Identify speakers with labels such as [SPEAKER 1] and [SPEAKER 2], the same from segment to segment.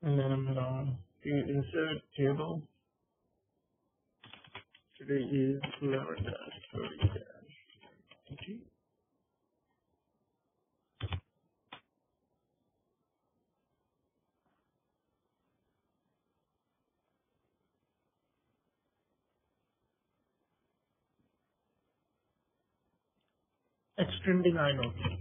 [SPEAKER 1] And then I'm gonna insert table. Today is 11-30-20. Extending inode.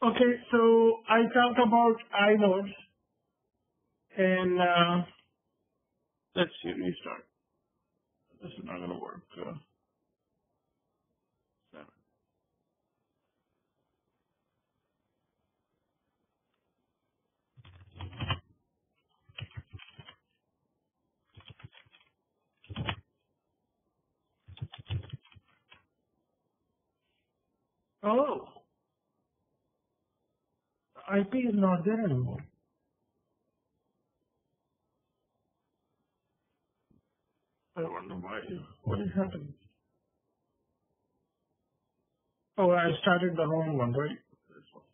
[SPEAKER 1] Okay, so I talked about inodes and let's see, restart. This is not gonna work. 7. Oh, IP is not there anymore. I wonder why. What is happening? Oh, I started the wrong one, right? This one.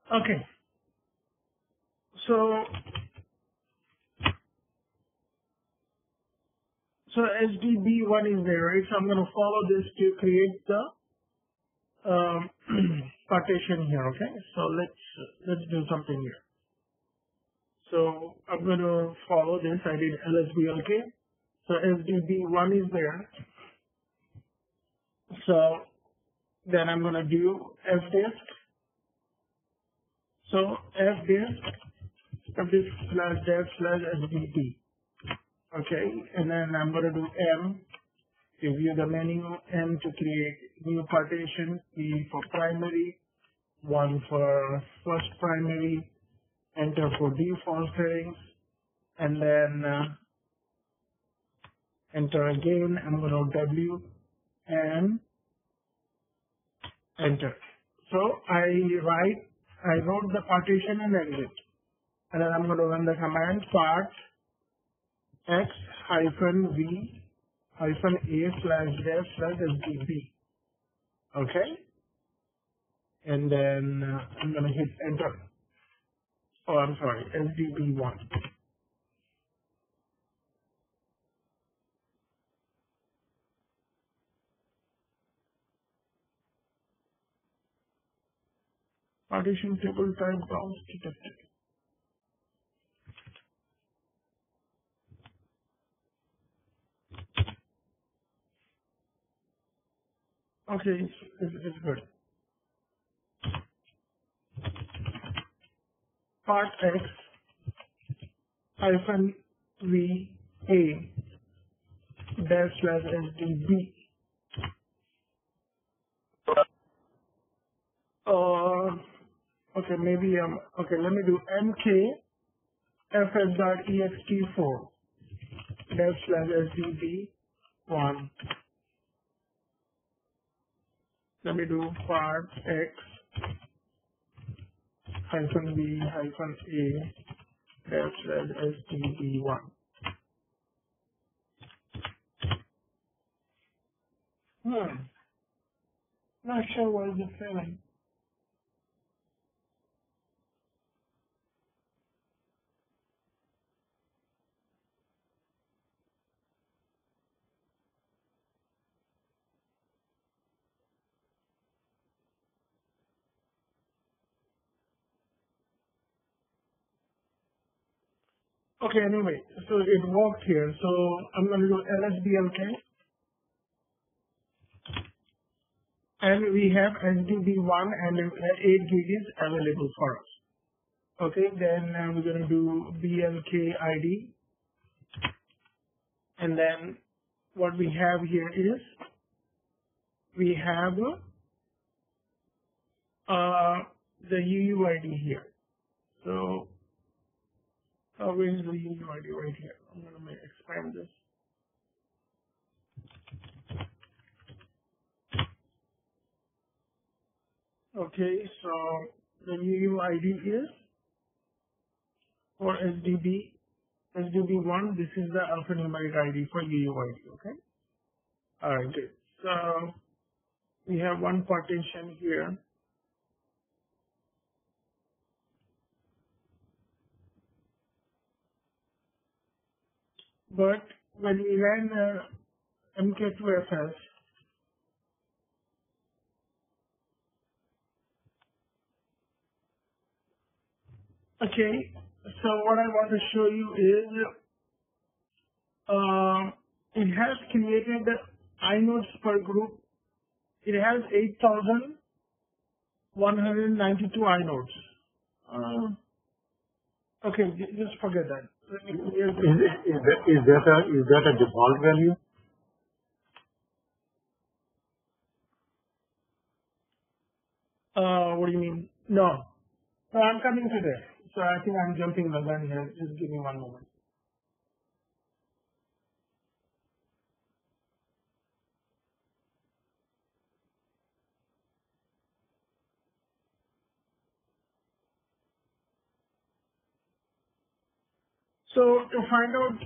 [SPEAKER 1] Okay, so SDB1 is there, right? So I'm gonna follow this to create the partition here. Okay, so let's do something here. So I'm gonna follow this. I did LSBLK. So SDB1 is there. So then I'm gonna do fdisk. So fdisk slash dev slash SDB. Okay, and then I'm gonna do M to view the menu, M to create new partition, P for primary, 1 for first primary, enter for default settings, and then enter again. I'm gonna W and enter. So I wrote the partition and exit. And then I'm going to run the command part x hyphen v hyphen a slash dev slash sdb. Okay? And then I'm going to hit enter. Oh, I'm sorry, sdb1. Partition table type browse detected. Okay, it's good. Part X hyphen V A dash slash SDB. Okay, maybe okay, let me do mkfs.ext4 dash slash SDB1. Let me do part X hyphen V hyphen A dash slash SDB1. Not sure what is it failing. Okay, anyway, so it worked here. So I'm going to do LSBLK, and we have SDB1 and 8 gig is available for us. Okay, then we're going to do BLK ID, and then what we have here is we have the UUID here. So where is the UUID right here? I'm going to expand this. Okay, so the UUID is for SDB1. This is the alphanumeric ID for UUID. Okay. All right, good. So we have one partition here. But when we ran MK2FS, okay, so what I want to show you is it has created inodes per group. It has 8,192 inodes. Okay, just forget that.
[SPEAKER 2] Is that a default value?
[SPEAKER 1] What do you mean? No. So I'm coming to this. So I think I'm jumping the gun here. Just give me one moment. So to find out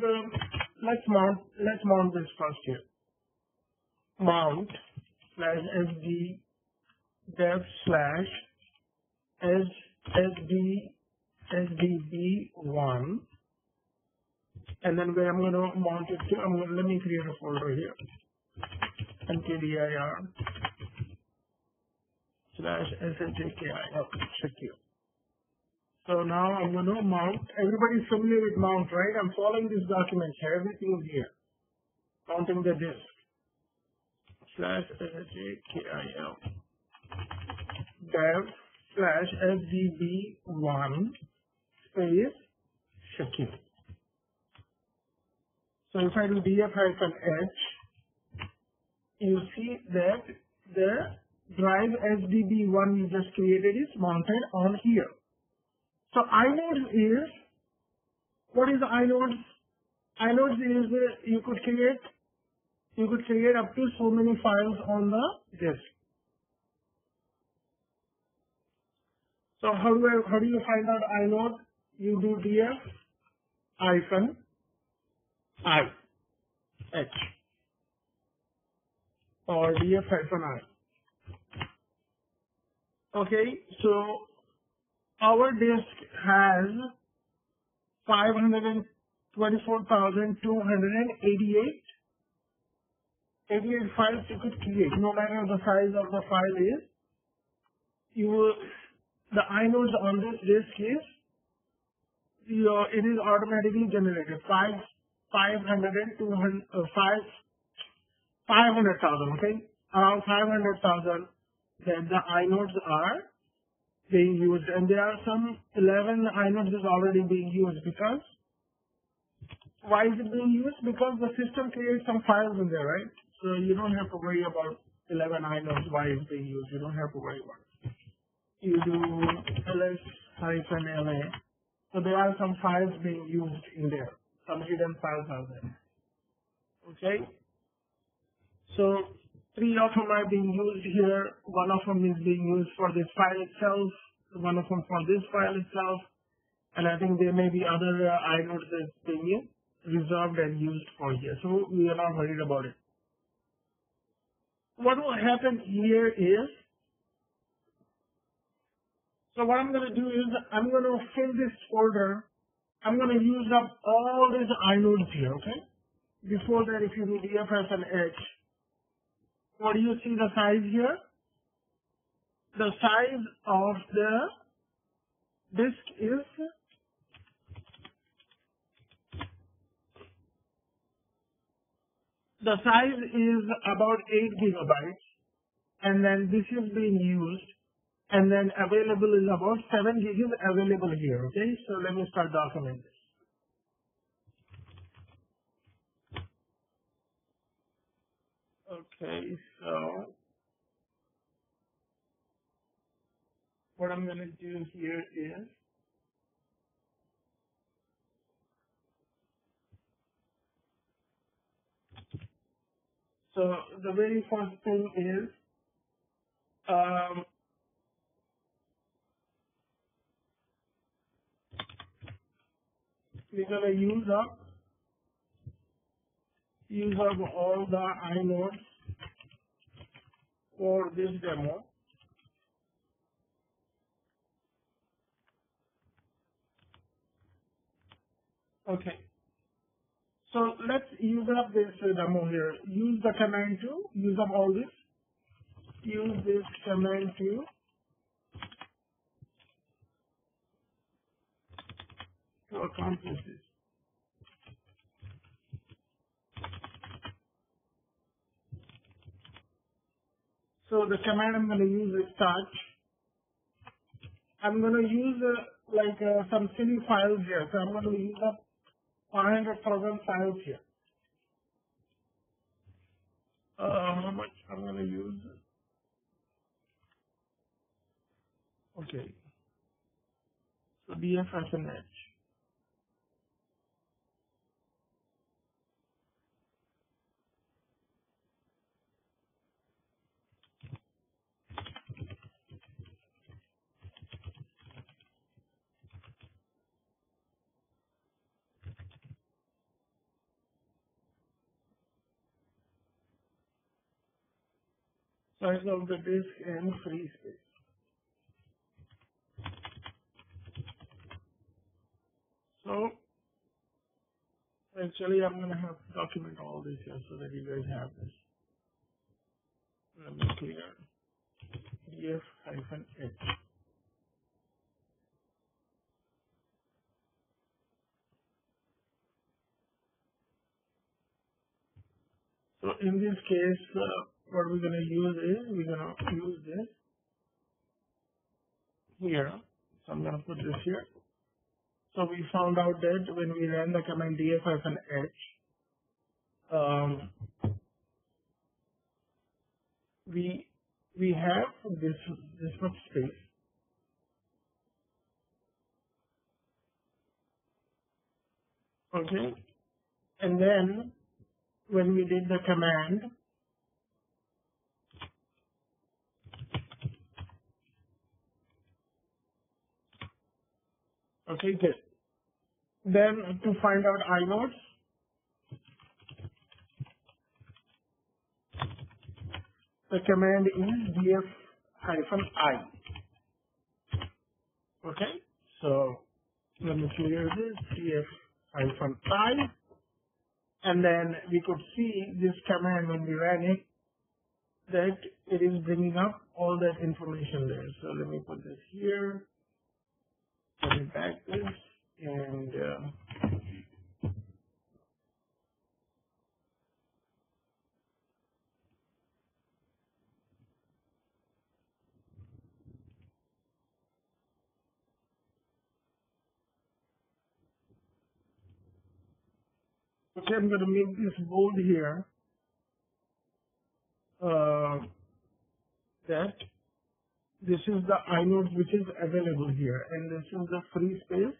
[SPEAKER 1] the let's mount this first here. Mount slash sd dev slash sdb1, and then where I'm going to mount it to, let me create a folder here. mkdir slash shjki secure. So now I'm going to mount. Everybody's familiar with mount, right? I'm following this document here. Everything is here. Mounting the disk. Slash shjkil dev slash sdb1 space secure. So if I do df-h, you see that the drive SDB1 you just created is mounted on here. So inodes is, what is inodes? Inodes is you could create up to so many files on the disk. So how do you find out inode? You do df-i h or df-i. Okay, so our disk has 524,288 files you could create. No matter the size of the file is, the inodes on this disk is, it is automatically generated 500,000, okay? Around 500,000 that the inodes are being used, and there are some 11 inodes is already being used. Because why is it being used? Because the system creates some files in there, right? So you don't have to worry about 11 inodes why it's being used. You don't have to worry about it. You do ls-la. So there are some files being used in there. Some hidden files are there. Okay. So 3 of them are being used here. 1 of them is being used for this file itself. 1 of them for this file itself. And I think there may be other inodes that's being reserved and used for here. So we are not worried about it. What will happen here is, so what I'm going to do is, I'm going to fill this folder. I'm going to use up all these inodes here, okay? Before that, if you do DFS and H, what do you see the size here? The size of the disk is about 8 gigabytes, and then this is being used, and then available is about 7 gig is available here, okay? So let me start documenting this. Okay, so what I'm going to do here is, so the very first thing is, we're going to use up all the inodes for this demo. Okay. So let's use up this demo here. Use the command to use up all this. Use this command to accomplish this. So the command I'm going to use is touch. I'm going to use some silly files here. So I'm going to use up 500,000 files here. How much I'm going to use? Okay. So DFS and H. Size of the disk and free space. So actually I'm going to have to document all this here so that you guys have this. Let me clear df-h. So in this case, what we're going to use is, we're going to use this here. So I'm going to put this here. So we found out that when we ran the command df-h, we have this much space. Okay. And then when we did the command, okay, good. Then to find out inodes, the command is df-I. Okay, so let me clear this, df-I. And then we could see this command when we ran it, that it is bringing up all that information there. So let me put this here, let me back this, and okay, I'm going to make this bold here, that this is the inode which is available here, and this is the free space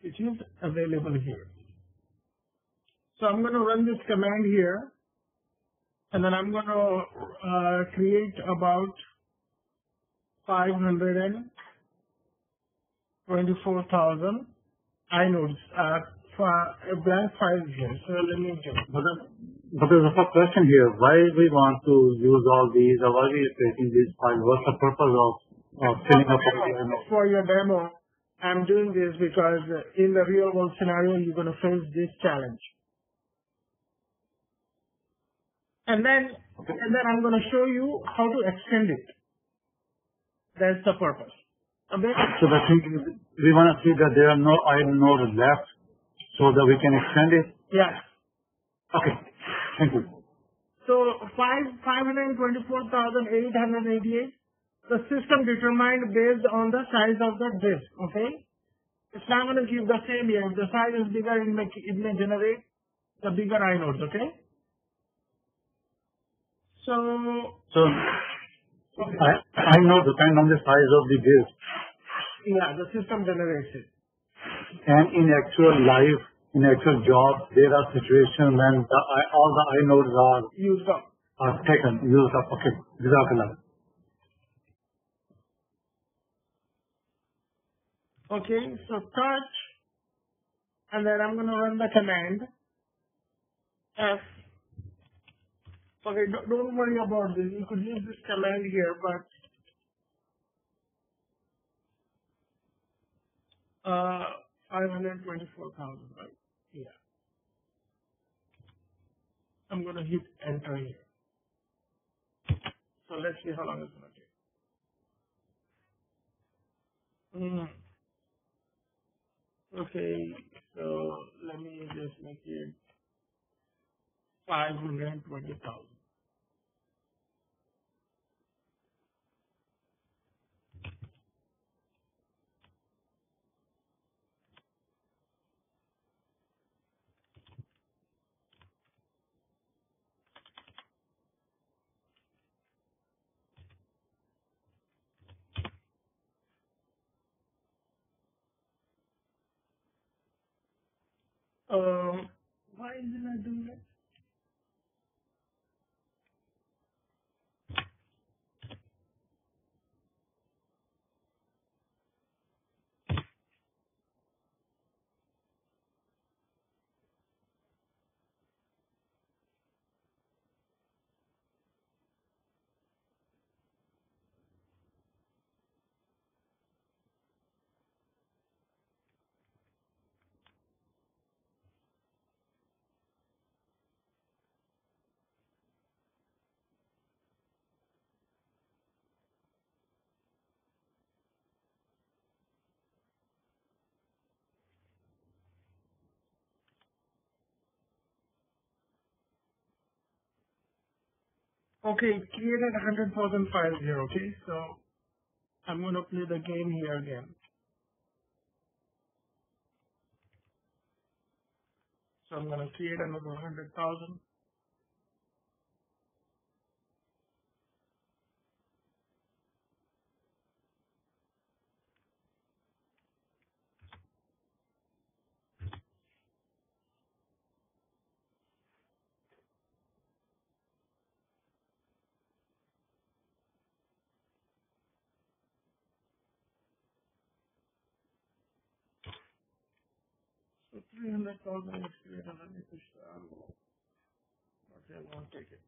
[SPEAKER 1] which is available here. So I'm going to run this command here, and then I'm going to create about 524,000 inodes, blank files here. So let me just.
[SPEAKER 2] But there's a question here. Why we want to use all these, or why we are creating these files? What's the purpose of filling up all the inodes?
[SPEAKER 1] For your demo, I'm doing this because in the real world scenario, you're going to face this challenge. And then I'm going to show you how to extend it. That's the purpose. Okay?
[SPEAKER 2] So the thing is, we want to see that there are no inodes left, so that we can extend it.
[SPEAKER 1] Yes.
[SPEAKER 2] Okay. Thank you.
[SPEAKER 1] So 524,888, the system determined based on the size of the disk. Okay? It's not going to keep the same here. If the size is bigger, it may generate the bigger inodes. Okay? So
[SPEAKER 2] I know depend on the size of the disk.
[SPEAKER 1] yeah, the system generates it.
[SPEAKER 2] And in actual life, in actual job, there are situations when all the inodes
[SPEAKER 1] Used up.
[SPEAKER 2] are taken, used up. Okay. Jazakallah.
[SPEAKER 1] Okay, so touch, and then I'm going to run the command F. Okay, don't worry about this. You could use this command here, but 524,000, right? Yeah. I'm going to hit enter here. So let's see how long it's going to take. Okay, so let me just make it 520,000. Why is it not doing that? Okay, it created 100,000 files here, okay? So I'm going to play the game here again. So I'm going to create another 100,000. So 300,000 is created. Let me push the envelope. Okay, I won't take it.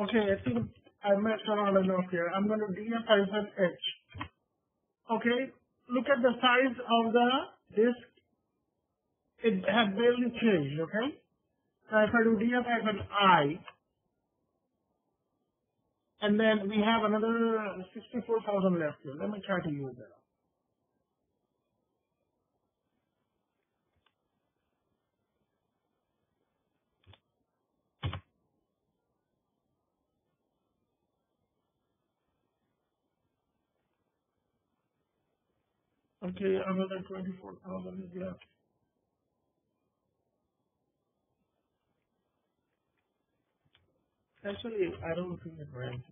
[SPEAKER 1] Okay, I think I messed around enough here. I'm going to df-h. Okay, look at the size of the disk. It had barely changed, okay? Now if I do df-I, and then we have another 64,000 left here. Let me try to use that. Okay, another 24,000 is left. Actually, I don't think it ran.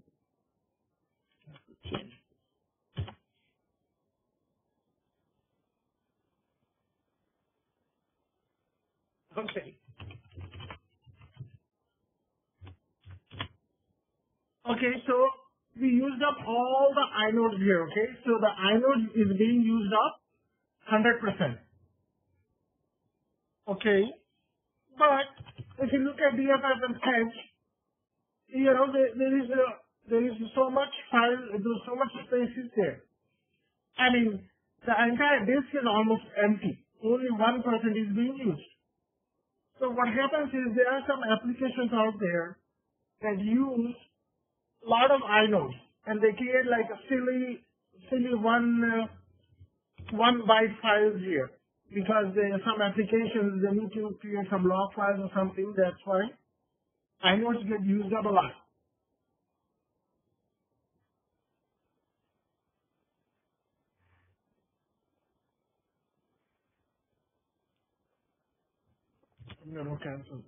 [SPEAKER 1] Okay. Okay, so we used up all the inodes here, okay? So the inode is being used up 100%. Okay, but if you look at DFF and Edge, you know, there is so much file, there's so much space is there. I mean, the entire disk is almost empty. Only 1% is being used. So what happens is there are some applications out there that use a lot of inodes, and they create like a silly one byte files here, because there are some applications they need to create some log files or something. That's why inodes get used up a lot. I'm gonna cancel.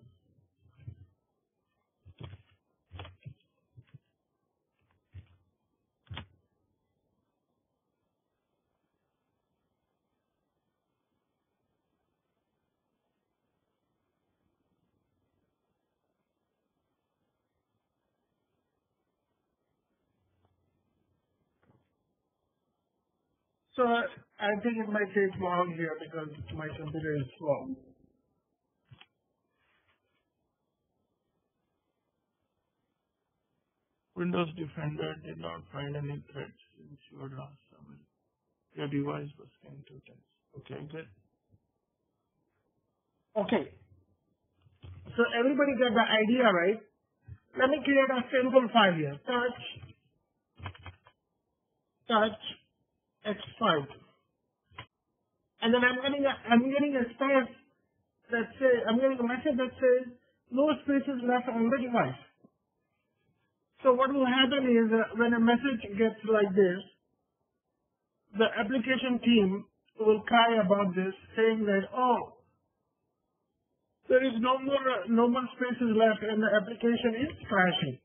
[SPEAKER 1] So I think it might take long here because my computer is slow. Windows Defender did not find any threats since your last summary. Your device was scanned 2 times. Okay, good. Okay, so everybody got the idea, right? Let me create a simple file here. Touch X5. And then I'm getting a space that says, I'm getting a message that says no spaces left on the device. So what will happen is when a message gets like this, the application team will cry about this, saying that, oh, there is no more spaces left and the application is crashing.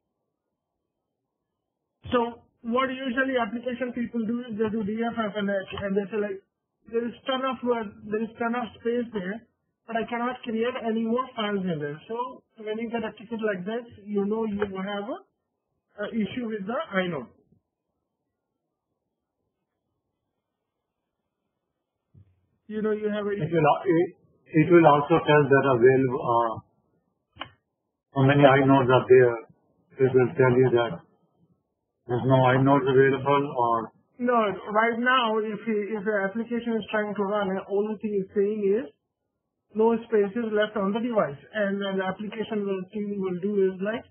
[SPEAKER 1] So what usually application people do is they do DFF and they say like, there is ton of space there, but I cannot create any more files in there. So when you get a ticket like this, you know you have a issue with the inode. You know you have a
[SPEAKER 2] It will also tell that how many inodes are there. It will tell you that there's no inodes available, or
[SPEAKER 1] no. Right now, if the application is trying to run, the only thing it's saying is no spaces left on the device, and then the application team will do is like,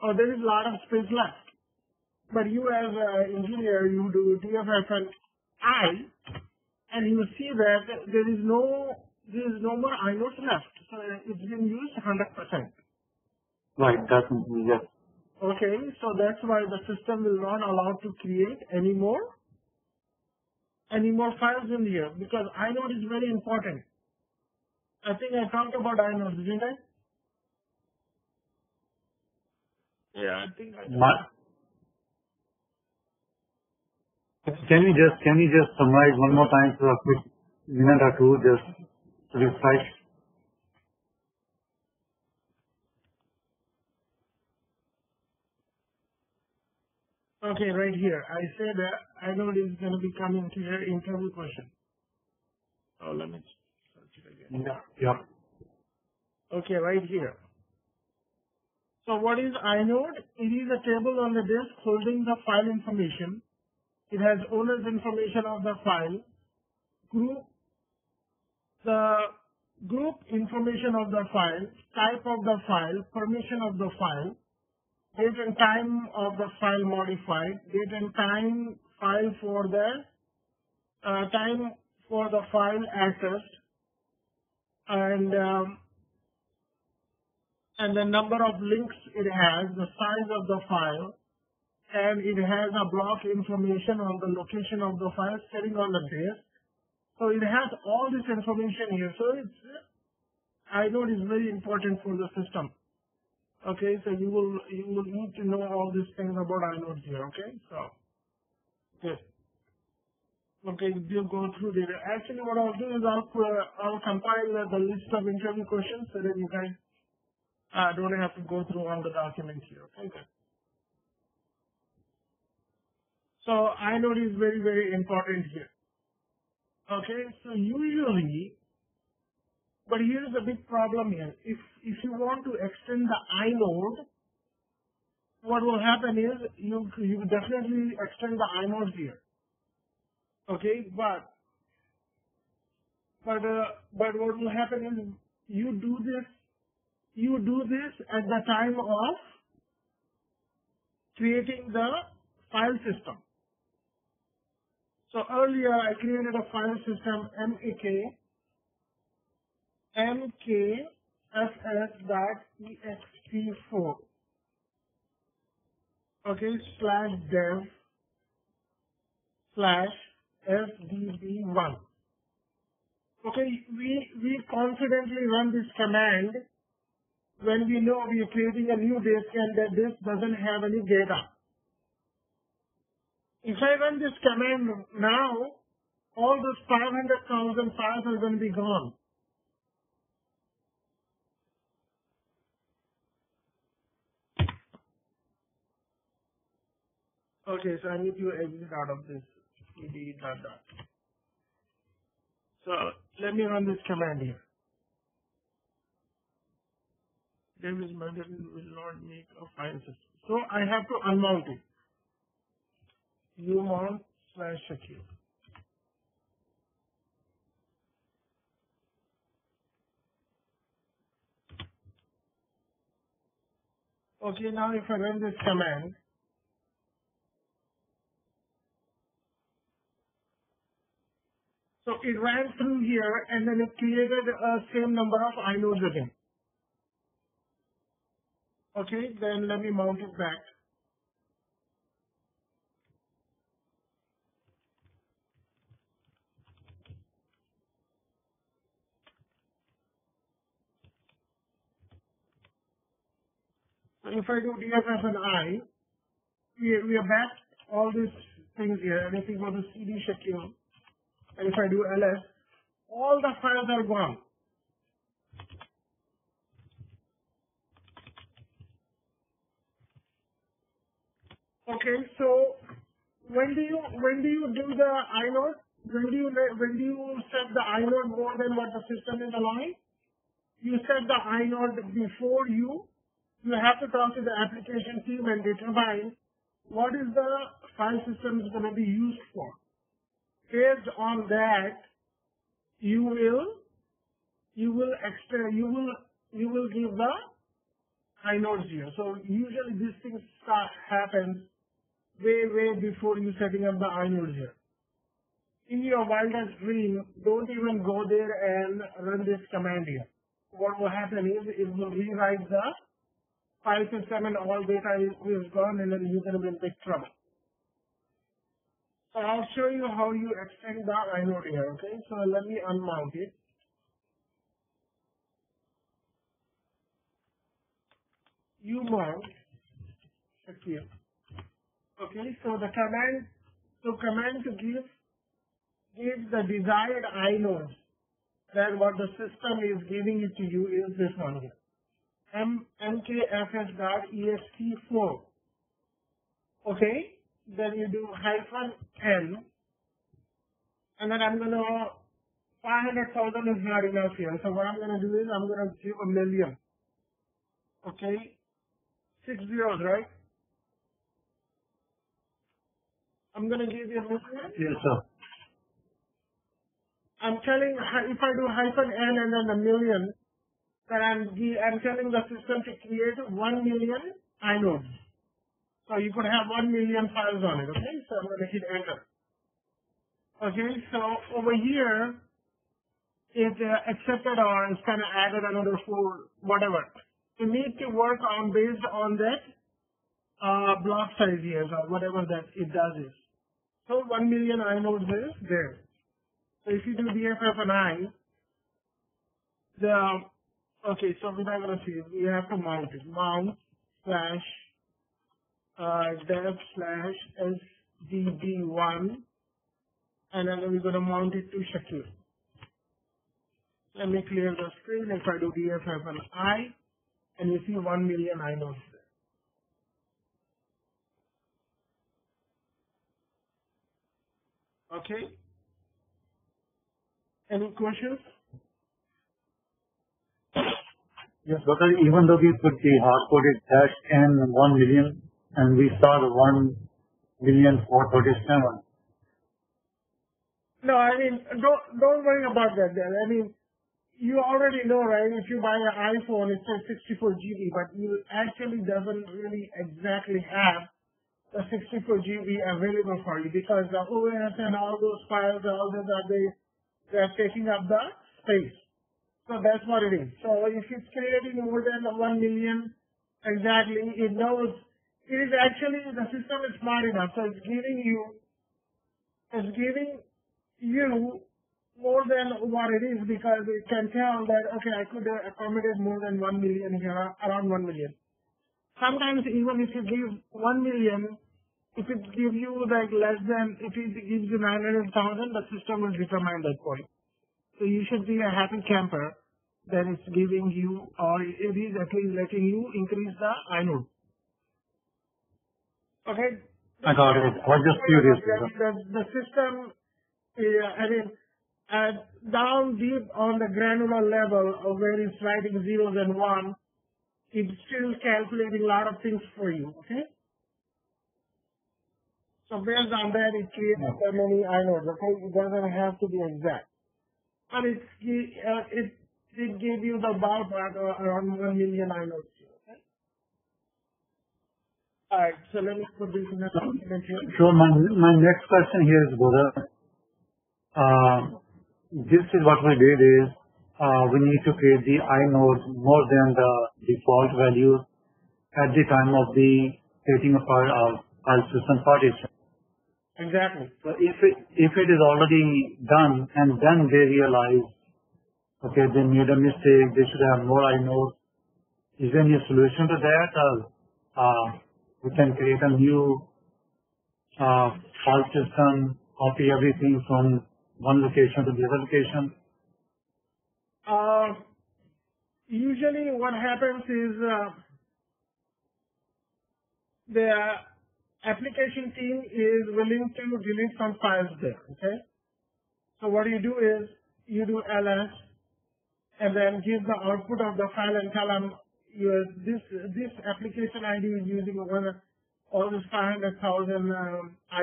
[SPEAKER 1] oh, there is a lot of space left. But you as an engineer, you do DFF and and you see that there is no more inodes left. So it's been used 100%.
[SPEAKER 2] right, definitely, yes.
[SPEAKER 1] Okay, so that's why the system will not allow to create any more files in here, because inode is very important. I think I talked about inodes, didn't I? Yeah, I think I did.
[SPEAKER 2] Can you just summarize one more time for a quick minute or two, just to refresh?
[SPEAKER 1] Okay, right here. I said that inode is going to be coming to your interview question. Oh, let me search it again.
[SPEAKER 2] Yeah.
[SPEAKER 1] Okay, right here. So what is inode? It is a table on the disk holding the file information. It has owner's information of the file, the group information of the file, type of the file, permission of the file, date and time of the file modified, date and time file for the time for the file accessed, and the number of links it has, the size of the file, and it has a block information on the location of the file sitting on the disk. So it has all this information here. So inode is very important for the system. Okay, so you will need to know all these things about inode here. Okay, so yes. Okay, we'll go through data. Actually, what I'll do is I'll compile the list of interview questions so that you guys don't have to go through all the documents here. Okay. Good. So inode is very, very important here. Okay, so usually, but here's the big problem here. If you want to extend the inode, what will happen is you definitely extend the inode here. Okay, but what will happen is you do this at the time of creating the file system. So earlier I created a file system mkfs.ext4. Okay, /dev/fdb1. Okay, we confidently run this command when we know we are creating a new disk and that disk doesn't have any data. If I run this command now, all those 500,000 files are going to be gone. Okay, so I need to exit out of this cd dot. So let me run this command here. Davis Mandarin will not make a file system. So I have to unmount it. umount/secure. Okay, now if I run this command, so it ran through here and then it created a same number of inodes again. Okay, then let me mount it back. So if I do DFF and I, we are back all these things here, and if we go to CD secure, and if I do ls, all the files are gone. Okay, so when do you do the inode? When do you set the inode more than what the system is allowing? You set the inode before you have to talk to the application team and determine what is the file system is going to be used for. Based on that, you will give the inodes here. So usually these things happen way before you setting up the inode here. In your wildest dream, don't even go there and run this command here. What will happen is it will rewrite the file system and all data is gone, and then you're going to be in big trouble. So I'll show you how you extend the inode here. Okay, so let me unmount it. Umount secure. Okay, so the command to give the desired inode, then what the system is giving it to you is this one here. mkfs.ext4. Okay, then you do -n, and then I'm gonna 500,000 is not enough here. So what I'm gonna do is I'm gonna give 1 million. Okay, 6 zeros, right? I'm going to give you a million.
[SPEAKER 2] Yes, sir.
[SPEAKER 1] I'm telling, if I do hyphen n and then a million, then I'm telling the system to create 1 million inodes. So you could have 1 million files on it, okay? So I'm going to hit enter. Okay, so over here, it accepted or it's kind of added another 4, whatever. You need to work on based on that block size here, or whatever that it does is. So 1 million inodes is there. So if you do DFF and I, okay, so we're not going to see it. We have to mount it. Mount slash dev slash SDB1, and then we're going to mount it to Shakir. Let me clear the screen. If I do DFF and I, and you see 1 million inodes there. Okay? Any questions?
[SPEAKER 2] Yes, but even though we put the hard-coded hash n 1 million and we saw the 1,437,000.
[SPEAKER 1] No, I mean, don't worry about that then. I mean, you already know, right? If you buy an iPhone, it says 64 GB, but it actually doesn't really exactly have the 64 GB available for you because the OS and all those files, all those they're taking up the space. So that's what it is. So if it's creating more than 1 million, exactly, it knows. It is actually, the system is smart enough, so it's giving you more than what it is because it can tell that, okay, I could accommodate more than 1 million here, around 1 million. Sometimes even if you give 1 million, if it gives you like less than, if it gives you 900,000, the system will determine that point. So you should be a happy camper that it's giving you, or it is at least letting you increase the inode. Okay?
[SPEAKER 2] I got it. I was just curious.
[SPEAKER 1] The system, I mean, down deep on the granular level of where it's writing zeros and one, it's still calculating a lot of things for you, okay? So based on that, it creates so many inodes, okay? It doesn't have to be exact. But it gave you the ballpark around 1 million inodes, okay? Alright, so let me put this in the document here.
[SPEAKER 2] So my next question here is, Goda, this is what we did is, we need to create the inodes more than the default values at the time of the creating a file system partition.
[SPEAKER 1] Exactly.
[SPEAKER 2] So if it is already done and then they realize, okay, they made a mistake, they should have more inodes, is there any solution to that? We can create a new file system, copy everything from one location to the other location?
[SPEAKER 1] Usually what happens is the application team is willing to delete some files there, okay? So what you do is you do ls and then give the output of the file and tell them this application ID is using all this 500,000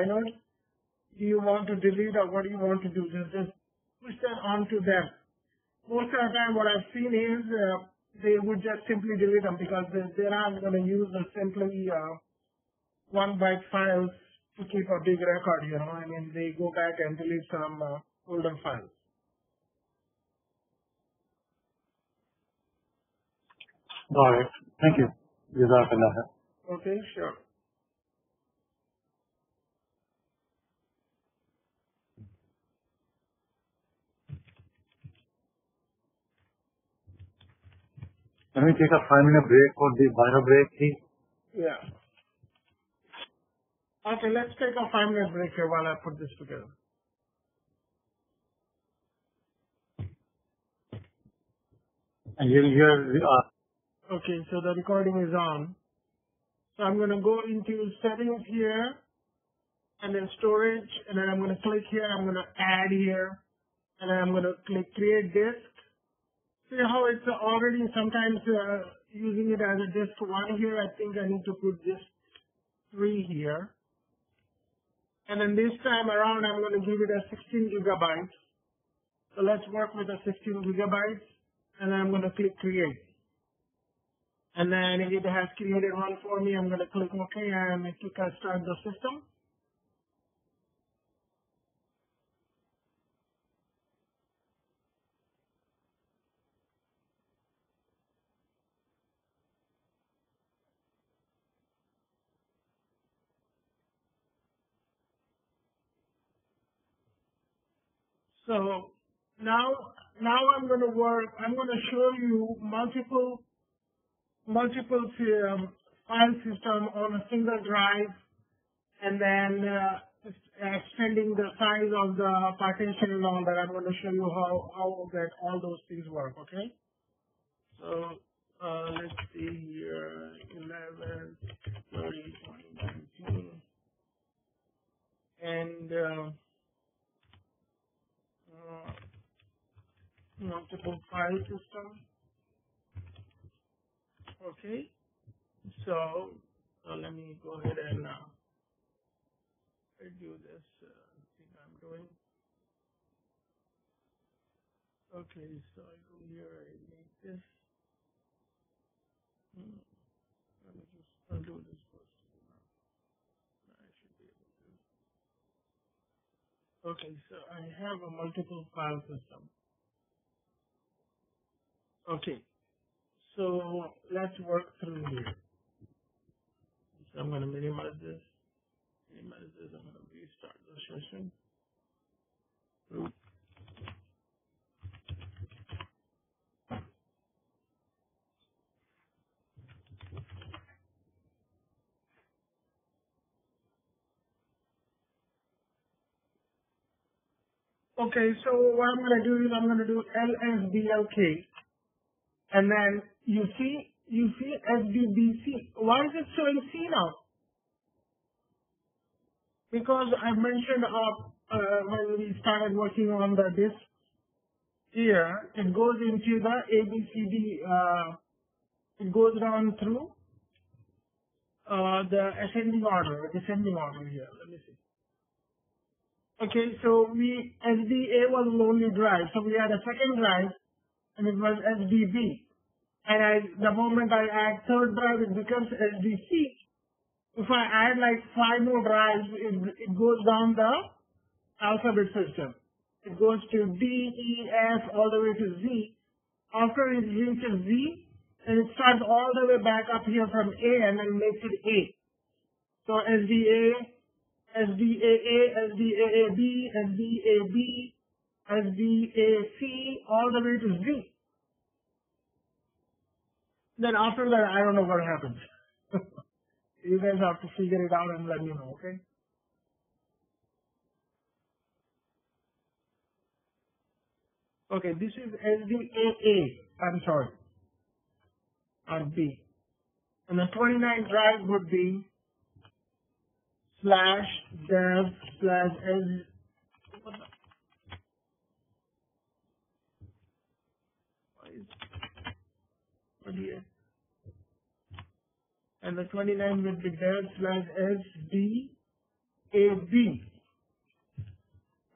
[SPEAKER 1] inodes. Do you want to delete or what do you want to do? Just push that onto them. Most of the time what I've seen is they would just simply delete them because they're not going to use the simply 1 byte files to keep a big record, you know. I mean, they go back and delete some older files.
[SPEAKER 2] Got it. Thank you. Jazakallah.
[SPEAKER 1] Okay, sure.
[SPEAKER 2] Can we take a 5-minute break for the bio break, please?
[SPEAKER 1] Yeah. Okay, let's take a 5-minute break here while I put this together.
[SPEAKER 2] And here
[SPEAKER 1] Okay, so the recording is on. So I'm going to go into settings here and then storage, and then I'm going to click here, I'm going to add here, and then I'm going to click create disk. See how it's already sometimes using it as a disk 1 here. I think I need to put this 3 here. And then this time around, I'm going to give it a 16 gigabytes. So let's work with a 16 gigabytes, and then I'm going to click create. And then if it has created one for me, I'm going to click OK, and it will start the system. So now I'm going to show you multiple file system on a single drive, and then extending the size of the partition and all that. I'm going to show you how all those things work. Okay. So let's see here, 11, 30, 2019, and multiple file system. Okay. So let me go ahead and do this thing I'm doing. Okay, so I go here, I make this. Let me just undo this first. I should be able to. Okay, so I have a multiple file system. Okay, so let's work through here. So I'm going to minimize this. I'm going to restart the session. Oops. Okay, so what I'm going to do is I'm going to do LSBLK, and then you see SDBC. Why is it showing C now? Because I mentioned when we started working on the disk here, it goes into the ABCD. It goes down through the descending order here. Let me see. Okay, so SDA was only drive, so we had a second drive, and it was SDB. And the moment I add third drive, it becomes SDC. If I add like 5 more drives, it goes down the alphabet system. It goes to D, E, F, all the way to Z. After it reaches Z, and it starts all the way back up here from A and then makes it A. So SDA, SDAA, SDAAB, SDAB, SDAC, all the way to Z. Then after that, I don't know what happens. You guys have to figure it out and let me know, okay? Okay, this is SDAA, I'm sorry, on B. And the 29 drive would be /dev/s. And the 29 would be dev/sdab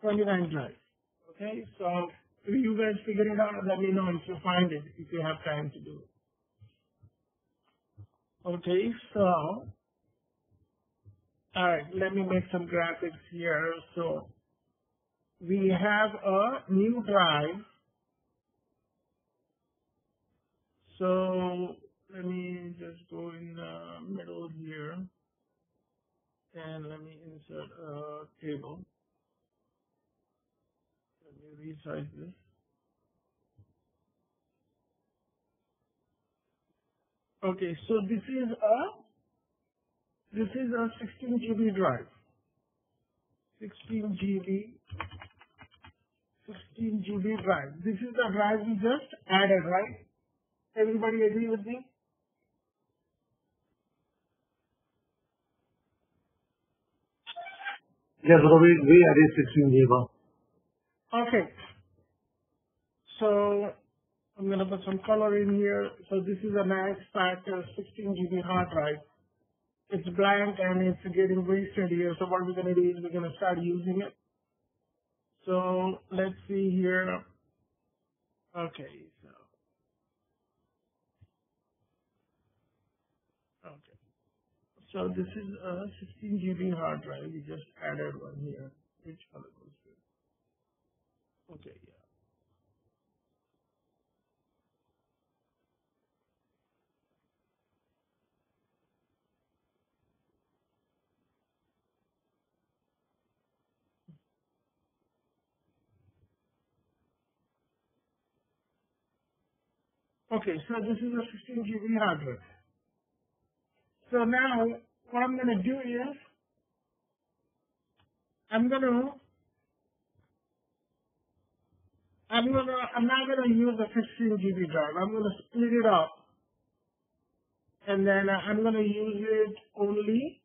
[SPEAKER 1] 29 drive. Okay, so if you guys figure it out, let me know if you find it, if you have time to do it. Okay, so alright, let me make some graphics here. So we have a new drive. So let me just go in the middle here and let me insert a table. Let me resize this. Okay, so this is a 16 GB drive. 16 GB drive. This is the drive we just added, right? Everybody agree with me?
[SPEAKER 2] Yes, so we added 16 GB.
[SPEAKER 1] Okay. So I'm going to put some color in here. So this is a nice fat 16 GB hard drive. It's blank and it's getting wasted here. So what we're going to do is we're going to start using it. So let's see here. Okay, okay. So this is a 16 GB hard drive. We just added one here. Which color goes good? Okay, yeah. Okay, so this is a 16 GB hard drive. So now what I'm going to do is I'm not gonna use a 16 GB drive. I'm gonna split it up, and then I'm gonna use it only.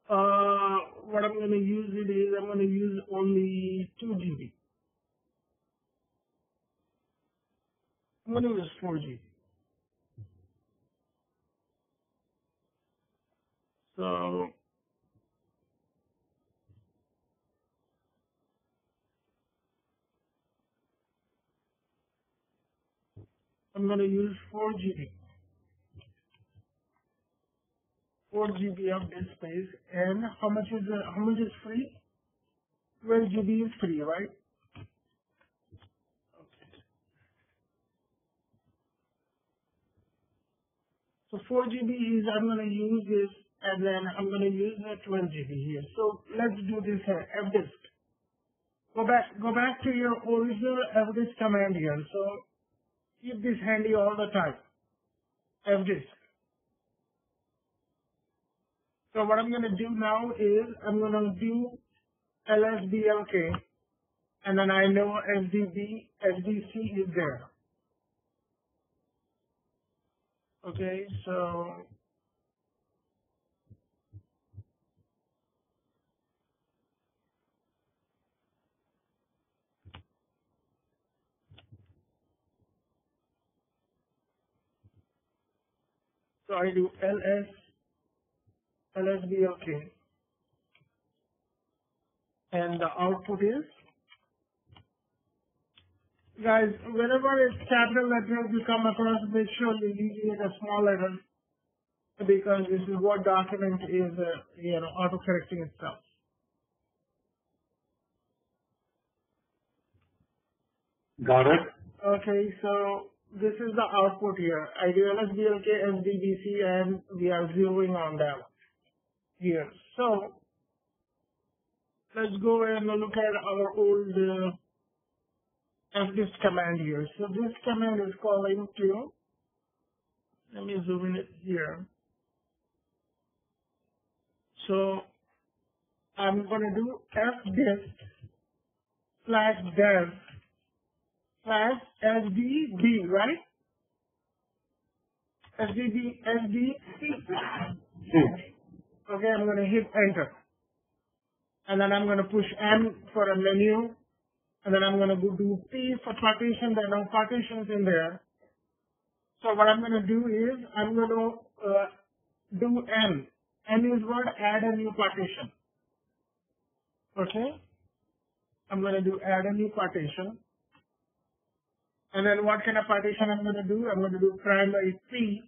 [SPEAKER 1] What I'm gonna use it is I'm gonna use only 2 GB. I'm gonna use 4 GB. So I'm gonna use 4 GB. 4 GB of disk space, and how much is free? 12 GB is free, right? So 4 GB is I'm going to use this, and then I'm going to use the 12 GB here. So let's do this here, fdisk. Go back to your original fdisk command here. So keep this handy all the time, fdisk. So what I'm going to do now is I'm going to do lsblk, and then I know SDC is there. Okay, so I do lsblk, and the output is, guys, whenever it's capital letters you come across, make sure you leave it a small letter, because this is what document is, auto-correcting itself.
[SPEAKER 2] Got it.
[SPEAKER 1] Okay, so this is the output here. I do LSBLK, SDBC, and we are zeroing on that here. So let's go and look at our old fdisk command here. So this command is calling to, let me zoom in it here. So I'm going to do fdisk/dev/sdb, right? SDC. Okay, I'm going to hit enter. And then I'm going to push M for a menu. And then I'm going to go do P for partition. There are no partitions in there. So what I'm going to do is I'm going to do N. N is what? Add a new partition. Okay? I'm going to do add a new partition. And then what kind of partition I'm going to do? I'm going to do primary P.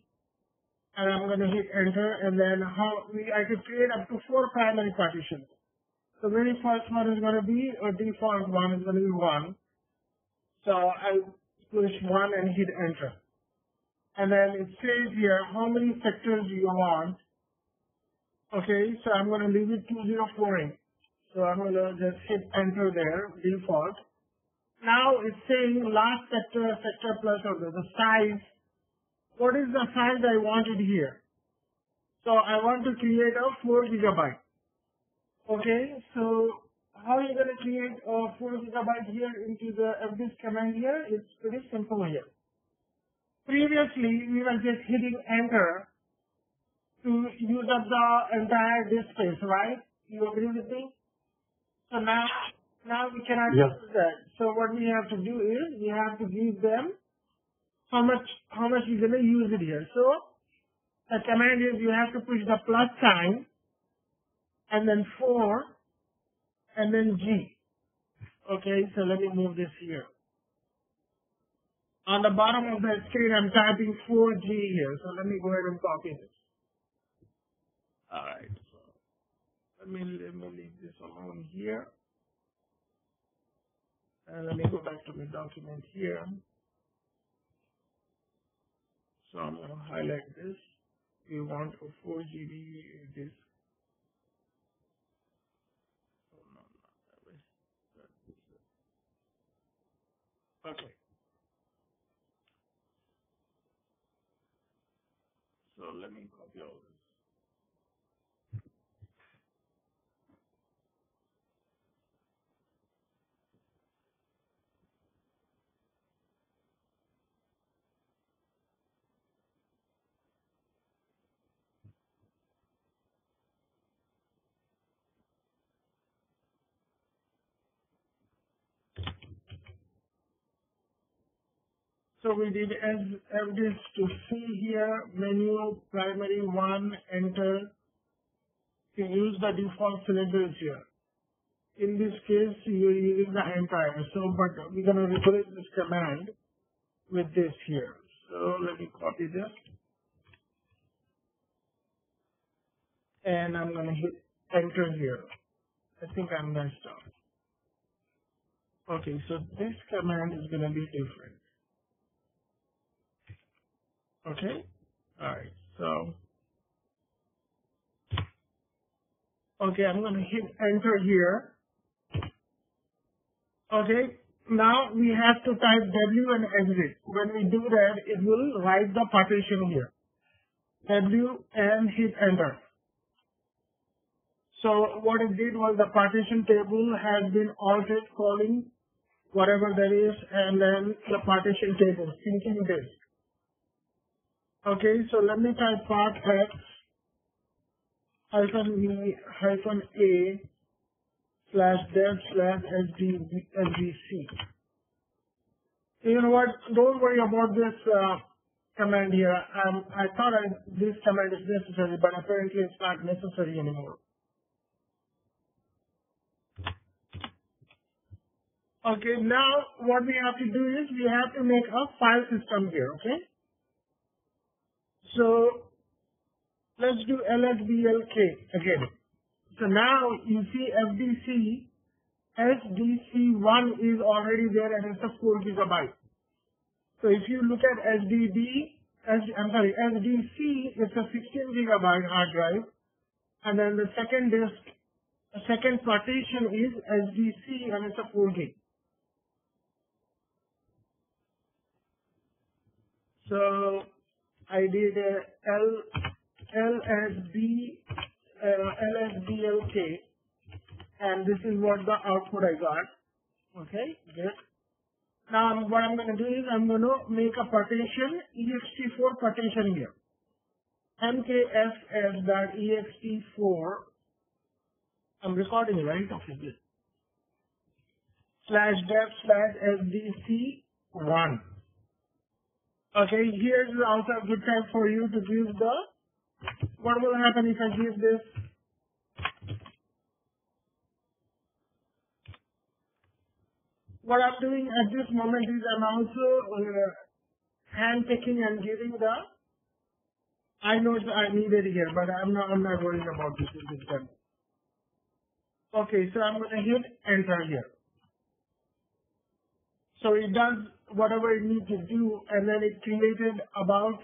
[SPEAKER 1] And I'm going to hit enter. And then I could create up to 4 primary partitions. The very first one is going to be, or default one is going to be 1. So I push 1 and hit enter. And then it says here how many sectors you want. Okay, so I'm going to leave it 2048. So I'm going to just hit enter there, default. Now it's saying last sector plus order, the size. What is the size I wanted here? So I want to create a 4 GB. Okay, so how are you going to create a 4 GB here into the fdisk command here? It's pretty simple here. Previously, we were just hitting enter to use up the entire disk space, right? You agree with me? So now Now we cannot
[SPEAKER 2] Yes.
[SPEAKER 1] use that. So what we have to do is we have to give them how much you're gonna use it here. So the command is you have to push the plus sign and then 4 and then G. Okay, so let me move this here. On the bottom of the screen, I'm typing 4G here. So let me go ahead and copy this. All right. So let me leave this alone here. And let me go back to my document here. So I'm going to highlight this. We want a 4 GB disk. Oh, no, not that way. Okay. So let me copy all this. So we did this to see here, menu, primary 1, enter, to use the default cylinders here. In this case, you're using the entire. So, but we're going to replace this command with this here. So let me copy this. And I'm going to hit enter here. I think I messed up. Okay, so this command is going to be different. Okay? Alright, so. Okay, I'm going to hit enter here. Okay, now we have to type W and exit. When we do that, it will write the partition here. W and hit enter. So what it did was the partition table has been altered, calling whatever that is, and then the partition table, syncing this. Okay, so let me type part X hyphen V hyphen A /dev /SDC. You know what? Don't worry about this command here. I thought this command is necessary, but apparently it's not necessary anymore. Okay, now what we have to do is we have to make a file system here, okay? So let's do lsblk again. So now you see FDC, SDC1 is already there and it's a 4 GB. So if you look at SDC, it's a 16 GB hard drive. And then the second disk, the second partition is SDC and it's a 4 GB. So I did lsblk, and this is what the output I got. Okay, good. Now what I'm going to do is I'm going to make a partition, ext4 partition here. mkfs.ext4. I'm recording, right? Okay, good. /dev/sdc1. Okay, here's also a good time for you to give the, what will happen if I give this? What I'm doing at this moment is I'm also hand picking and giving the inodes I needed here, but I'm not worrying about this in this time. Okay, so I'm going to hit enter here. So it does whatever it needs to do, and then it created about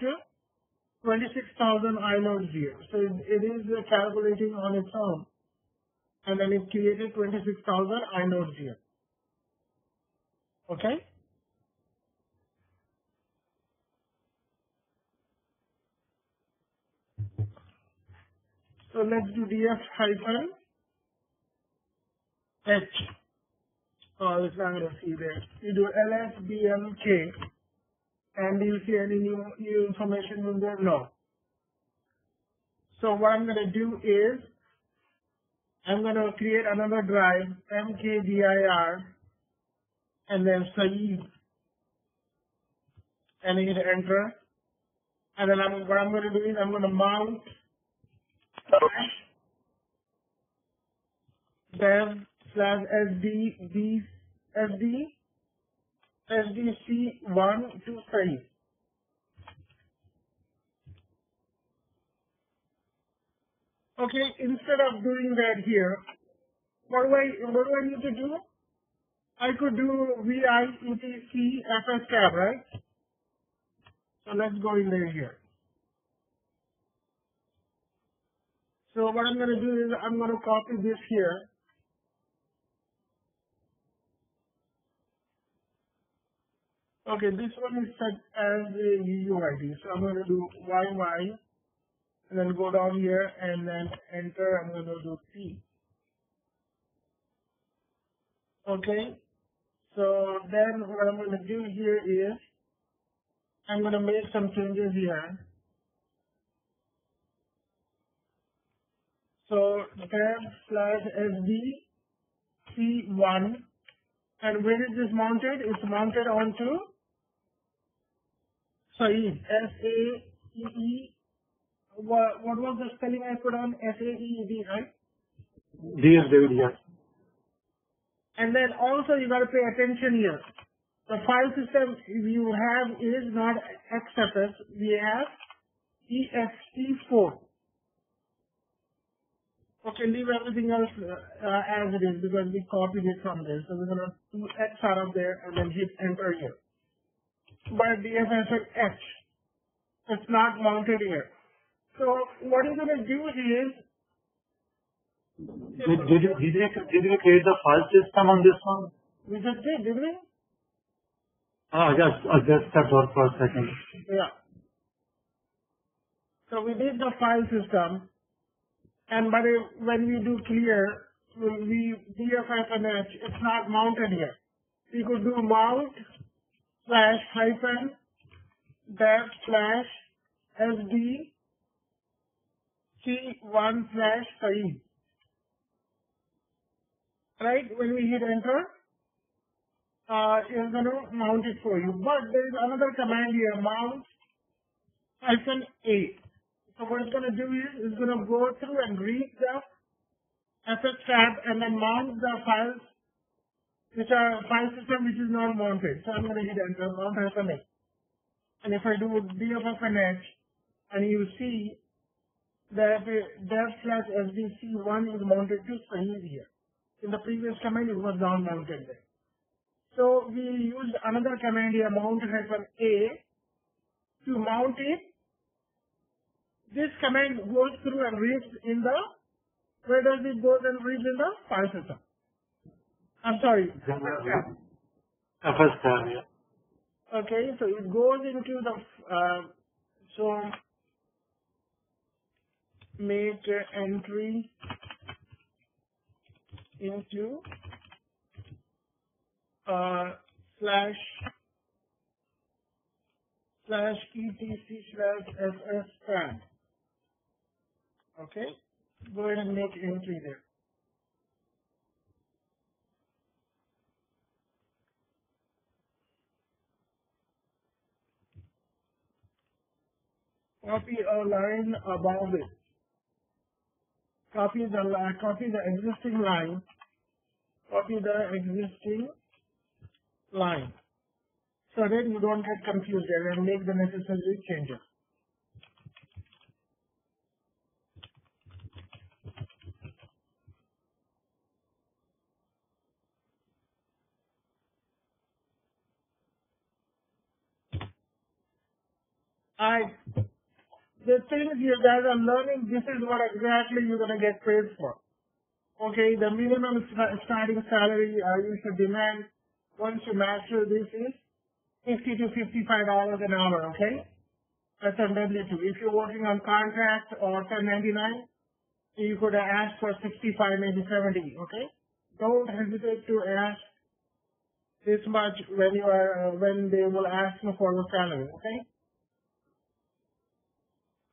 [SPEAKER 1] 26,000 inodes here. So it is calculating on its own, and then it created 26,000 inodes here. Okay? So let's do df-h. Oh, it's not going to see there. You do lsblk, and do you see any new information in there? No. So what I'm going to do is I'm going to create another drive, mkdir, and then Saeed, and hit enter. And then what I'm going to do is I'm going to mount dev/sdc1 to Saeed. Okay, instead of doing that here, what do I need to do? I could do VIETC right? So let's go in there here. So what I'm going to do is I'm going to copy this here. Okay, this one is set as a UUID. So I'm going to do YY and then go down here and then enter. I'm going to do P. Okay, so then what I'm going to do here is I'm going to make some changes here. So dev/sdc1, and where is this mounted? It's mounted onto Saeed, S-A-E-E. What was the spelling I put on? S-A-E-E-D, right?
[SPEAKER 2] Dear David, yes.
[SPEAKER 1] And then also you got to pay attention here. The file system you have is not XFS. We have ext4. Okay, leave everything else as it is because we copied it from there. So we're going to do X out of there and then hit enter here. But DFS H. It's not mounted here. So what you're going to do is,
[SPEAKER 2] Did you create the file system on this one?
[SPEAKER 1] we just did, didn't we?
[SPEAKER 2] Just step out for a second.
[SPEAKER 1] Yeah. So we did the file system, and when we do clear, we DFS it's not mounted here. We could do mount /dev/sdc1/Saeed. Right? When we hit enter, it's going to mount it for you. But there is another command here, mount -8. So what it's going to do is it's going to go through and read the FX tab and then mount the files which are file system which is not mounted. So I'm going to hit enter, mount -8. And if I do DFFNH and you see that dev/sdc1 is mounted to Saeed here. In the previous command it was not mounted there. So we used another command here, mount -A, to mount it. This command goes through and reads in the, where does it go and reads in the file system? I'm sorry.
[SPEAKER 2] FS tab, yeah.
[SPEAKER 1] Okay, so it goes into the, so make entry into /etc/ffs tab. Okay, go ahead and make entry there. Copy a line above it. Copy the existing line. Copy the existing line, so that you don't get confused and make the necessary changes. The things you guys are learning, this is what exactly you're going to get paid for. Okay, the minimum starting salary you should demand once you master this is $50 to $55 an hour, okay? That's on W2. If you're working on contract or 1099, you could ask for 65, maybe 70, okay? Don't hesitate to ask this much when they will ask you for the salary, okay?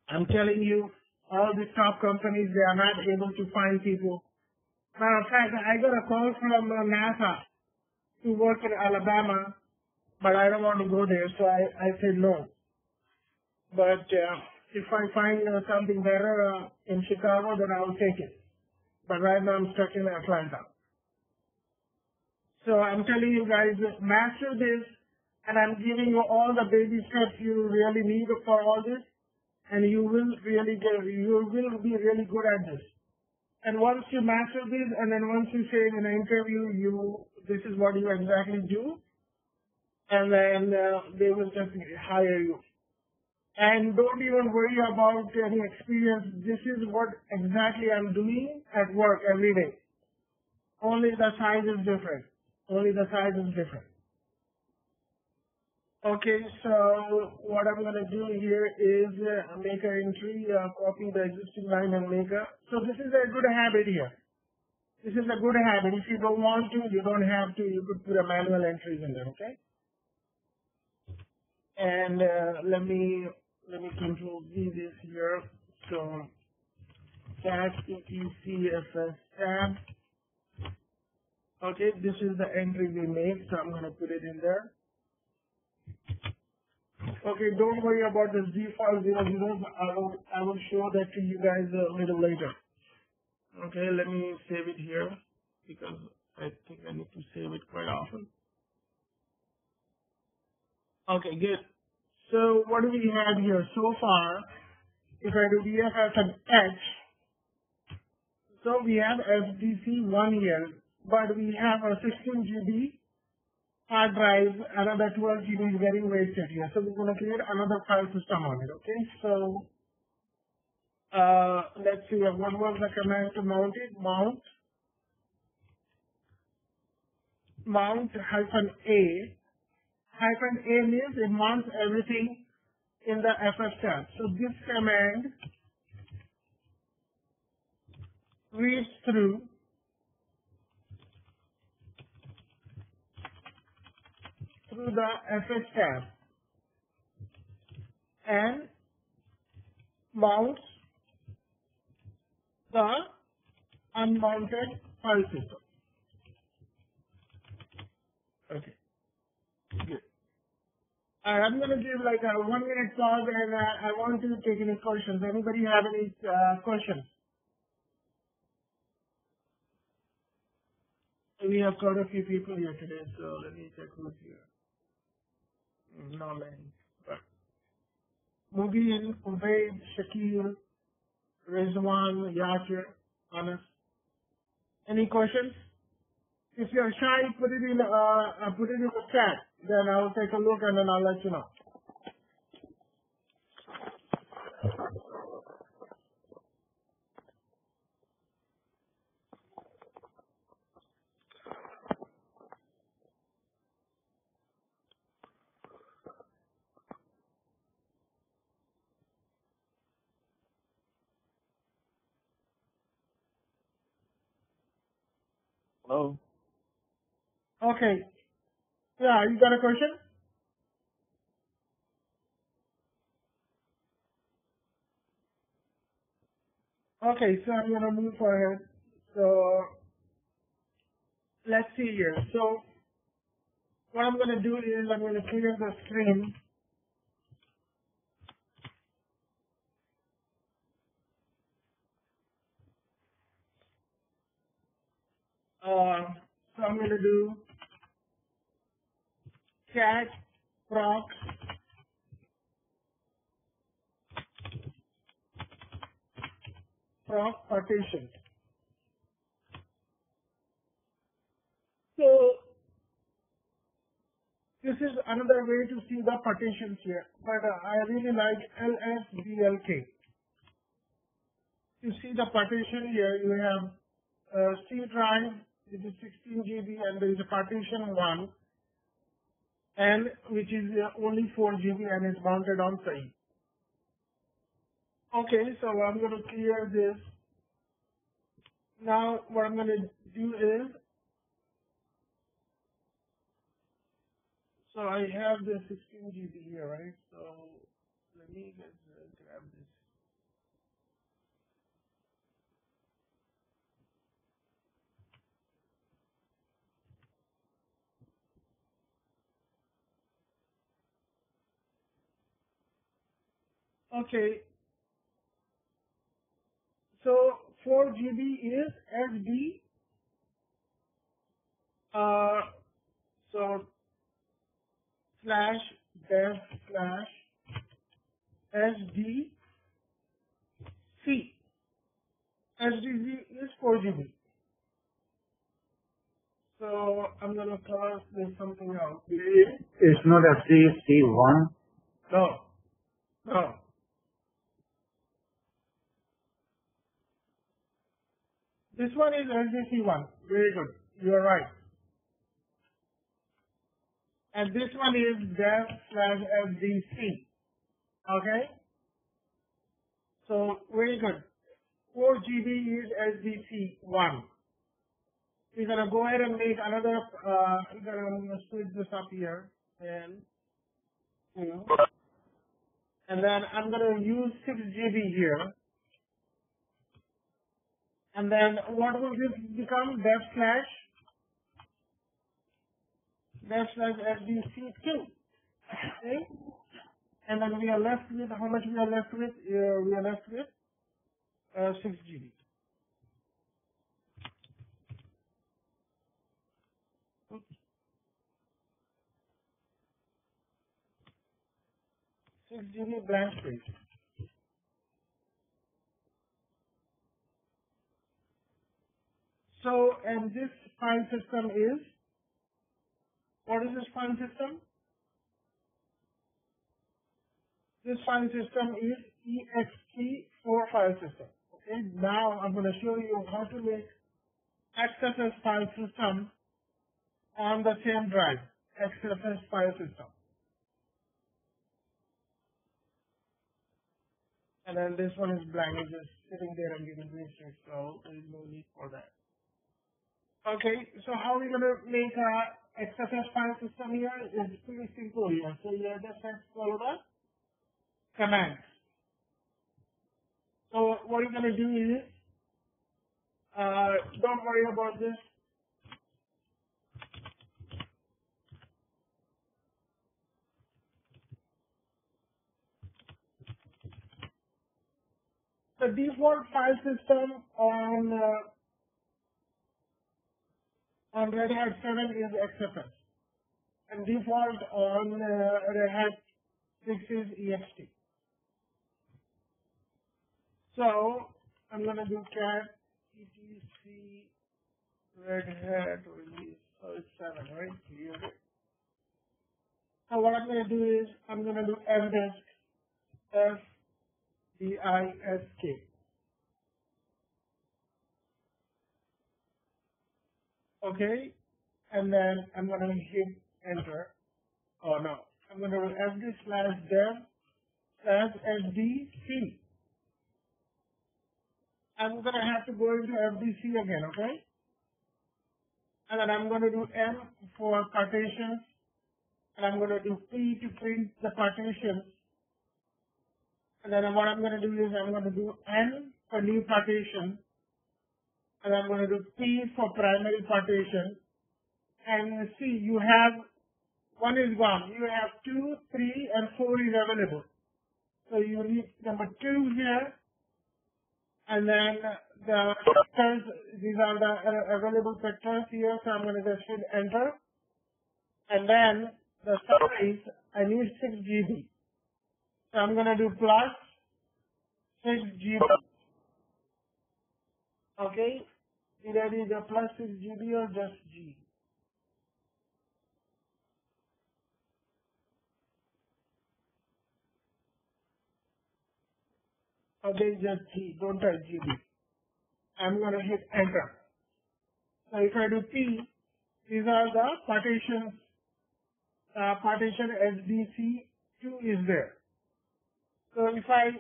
[SPEAKER 1] I'm telling you, all these top companies, they are not able to find people Matter of fact, I got a call from NASA to work in Alabama, but I don't want to go there, so I said no. But if I find something better in Chicago, then I'll take it. But right now I'm stuck in Atlanta. So I'm telling you guys, master this, and I'm giving you all the baby steps you really need for all this, and you will be really good at this. And once you master this, and then once you say in an interview, this is what you exactly do, and then they will just hire you. And don't even worry about any experience. This is what exactly I'm doing at work every day. Only the size is different. Only the size is different. Okay, so what I'm going to do here is make an entry, copy the existing line and make a. So this is a good habit here. This is a good habit. If you don't want to, you don't have to. You could put a manual entries in there, okay? And let me control V this here. So cat ECFS tab. Okay, this is the entry we made, so I'm gonna put it in there. Okay, don't worry about the Z500. I will show that to you guys a little later. Okay, let me save it here because I think I need to save it quite often. Okay, good. So what do we have here so far? If I do DFS and H, so we have SDC 1 year, but we have a 16 GB hard drive, another 12 GB is getting wasted here. So we're going to create another file system on it, okay? So let's see, what was the command to mount it? Mount -A. -A means it mounts everything in the FF tab. So this command reads through the FF tab and mounts the unmounted file system. Okay, good. I'm going to give like a 1 minute pause, and I want to take any questions. Anybody have any questions? We have quite a few people here today, so let me check who's here. Not many, but Mubin, Ubaid, Shakil, Rizwan, Yasir, Anas. Any questions? If you're shy, put it in the chat. Then I'll take a look and then I'll let you know.
[SPEAKER 3] Hello?
[SPEAKER 1] Okay. Yeah, you got a question? Okay, so I'm gonna move forward. So let's see here. So what I'm gonna do is I'm gonna clear the screen. So I'm gonna do cat proc partition. So this is another way to see the partitions here, but I really like LSBLK. You see the partition here, you have C drive, which is 16 GB, and there is a partition 1, and which is only 4 GB and is mounted on site. Okay, so I'm going to clear this. Now what I'm going to do is, so I have the 16 GB here, right? So let me just grab this. Okay, so 4 GB is SD, so slash dev slash SDC. SDC is 4 GB. So I'm gonna call this something else.
[SPEAKER 2] It's not FCC1.
[SPEAKER 1] No, no. This one is SDC1. Very good. You are right. And this one is dev slash SDC. Okay? So very good. 4 GB is SDC1. We're gonna go ahead and make another. I'm gonna split this up here, and and then I'm gonna use 6 GB here, and then what will this become? Dev slash SDC2. Okay, and then we are left with how much? We are left with 6 GB. 6 GB blank space. So, and this file system is, what is this file system? This file system is ext4 file system. Okay, now I'm going to show you how to make XFS file system on the same drive, XFS file system. And then this one is blank, it's just sitting there and getting wasted, so there is no need for that. Okay, so how are we going to make a XFS file system here? It's pretty simple here. So you just have to follow the commands. So what you're going to do is, don't worry about this. The default file system on Red Hat 7 is XFS, and default on Red Hat 6 is ext. So I'm going to do cat etc Red Hat release. So it's 7, right? Here. So what I'm going to do is I'm going to do fdisk, FDISK. Okay, and then I'm going to hit enter. Oh no, I'm going to do fd slash dev slash SDC. I'm going to have to go into FDC again, okay? And then I'm going to do M for partitions, and I'm going to do P to print the partitions. And then what I'm going to do is I'm going to do N for new partition, and I'm going to do P for primary partition. And you see, you have, one is gone. You have 2, 3, and 4 is available. So you need number 2 here, and then the vectors, these are the available vectors here, so I'm going to just hit enter. And then the size, I need 6 GB. So I'm going to do plus 6 GB. Okay? Did I do the plus 6 GB or just G? Okay, just G. Don't type GB. I'm going to hit enter. So if I do P, these are the partitions. Partition SDC2 is there. So if I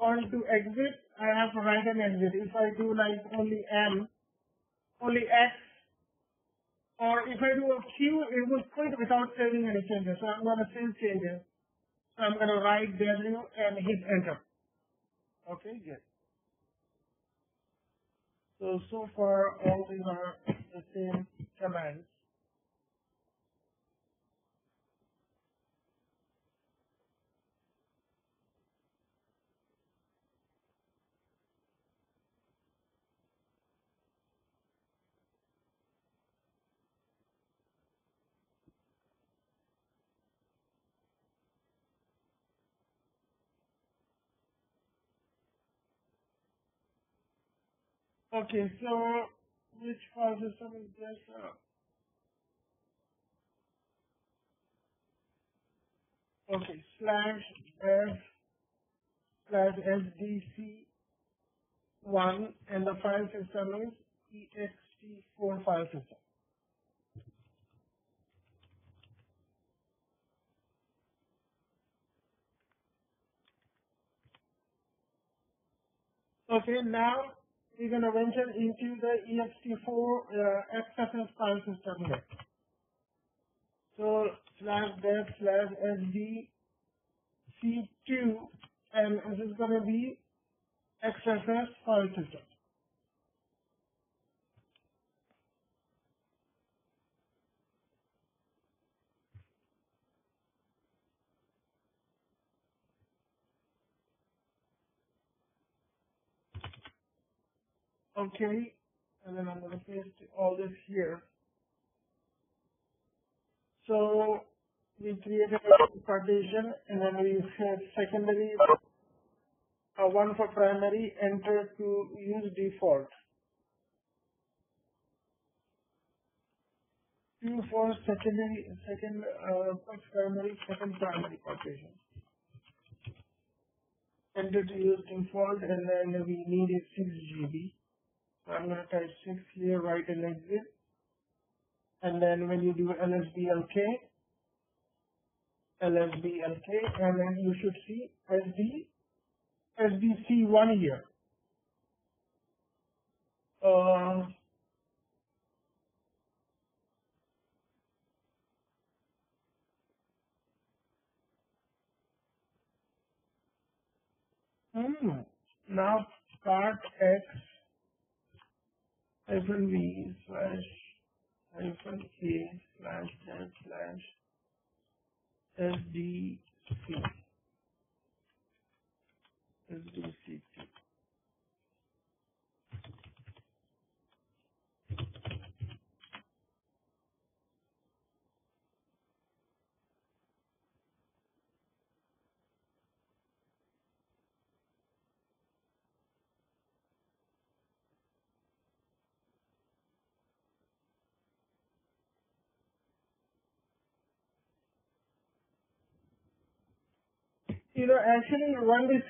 [SPEAKER 1] want to exit, I have to write an exit. If I do like only M, only X, or if I do a Q, it will quit without saving any changes. So I'm going to save changes. So I'm going to write W and hit enter. Okay, good. So far all these are the same commands. Okay, so which file system is this? Okay, slash f slash sdc1, and the file system is ext4 file system. Okay, now we're going to venture into the ext4 XFS file system here. So slash dev slash sdc2, and this is going to be XFS file system. Okay, and then I'm going to paste all this here. So we created a partition, and then we said secondary, one for primary, enter to use default. 2 for secondary, first primary, second primary partition. Enter to use default, and then we need is 6 GB. So I'm going to type 6 here, write an exit. And then when you do lsblk, and then you should see SDC1 here. Now part X hyphen V slash hyphen A slash Z slash SDC2. Actually run this,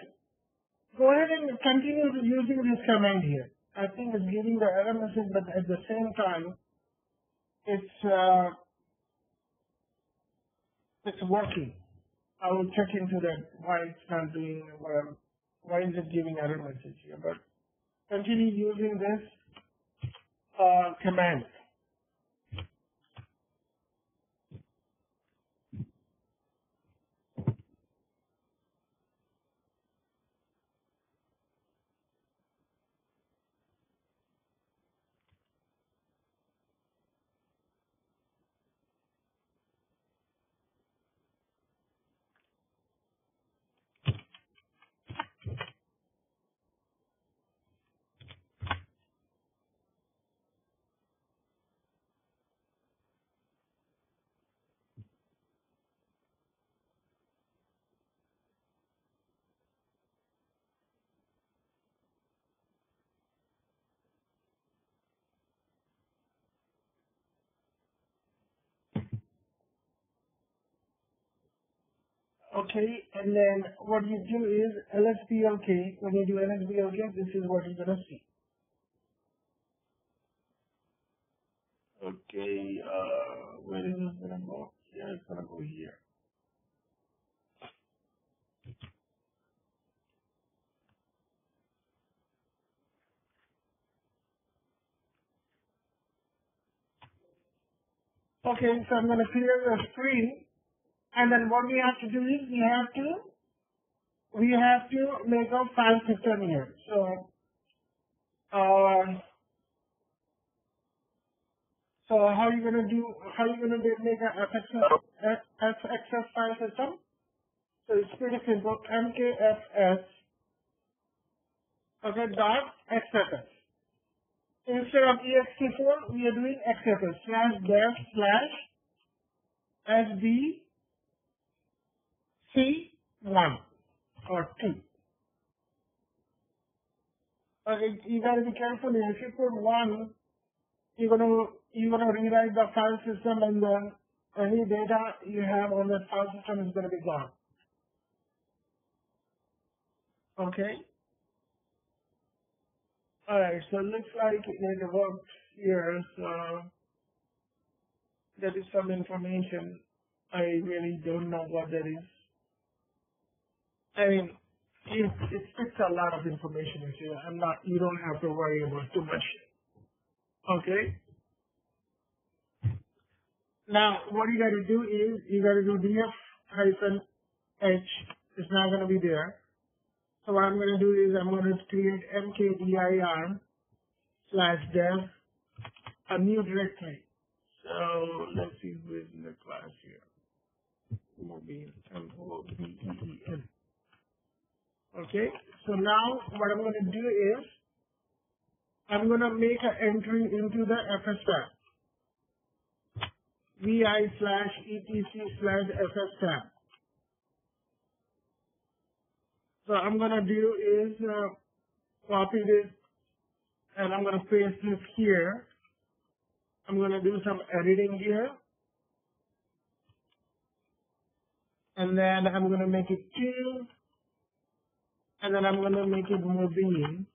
[SPEAKER 1] go ahead and continue using this command here. I think it's giving the error message, but at the same time, it's working. I will check into that, why it's not doing, why is it giving error message here, but continue using this command. Okay, and then what you do is lsblk, when you do lsblk, this is what you're going to see. Okay, where is it going to go? Yeah, it's going to go here. Okay, so I'm going to clear the screen, and then what we have to do is we have to make a file system here. So, so how are you going to make a FXF file system? So it's pretty simple. mkfs, okay, dot xfs. Instead of ext4, we are doing xfs slash dev slash sdc1 or 2. You gotta be careful here. If you put 1, you're gonna rewrite the file system, and then any data you have on that file system is gonna be gone. Okay. All right. So it looks like it worked here. So there is some information. I really don't know what that is. I mean, it fits a lot of information here. You don't have to worry about too much. Okay. Now, what you got to do is you got to do df-h. It's not going to be there. So what I'm going to do is I'm going to create mkdir/dev, a new directory. So let's see who is in the class here. Mobeen, M-O-B-E-E-N. Okay. So now what I'm going to do is I'm going to make an entry into the FS tab. vi/etc/fs tab. So I'm going to do is copy this and I'm going to paste this here. I'm going to do some editing here. And then I'm going to make it 2. And then I'm going to make it Mobeen.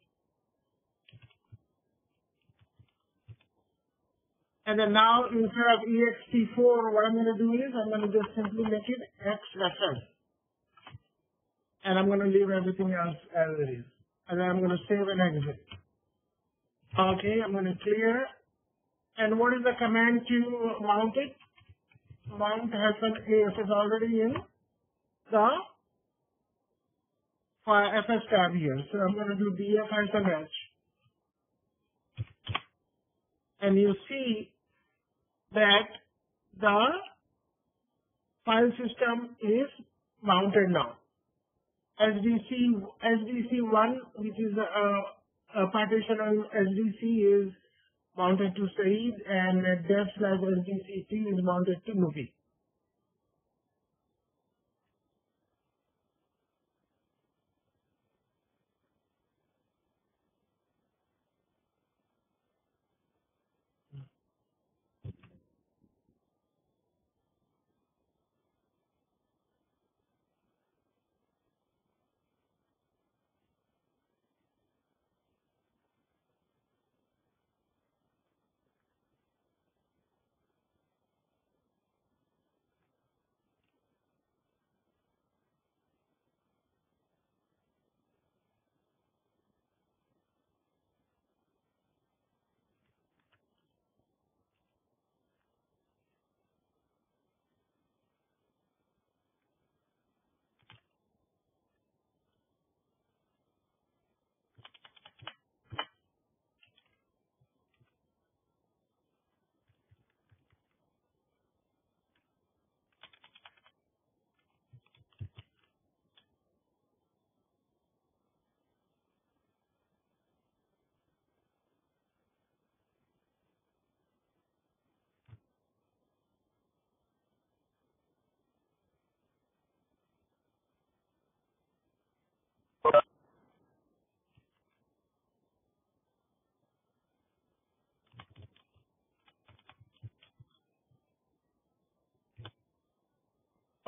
[SPEAKER 1] And then now instead of ext4, what I'm going to do is I'm going to just simply make it xfs. And I'm going to leave everything else as it is. And then I'm going to save and exit. Okay, I'm going to clear. And what is the command to mount it? Mount -AF is already in the FS tab here. So I'm going to do df-h. And you see that the file system is mounted now. SDC1, which is a partition on SDC, is mounted to Saeed, and dev/SDC2 is mounted to Nubi.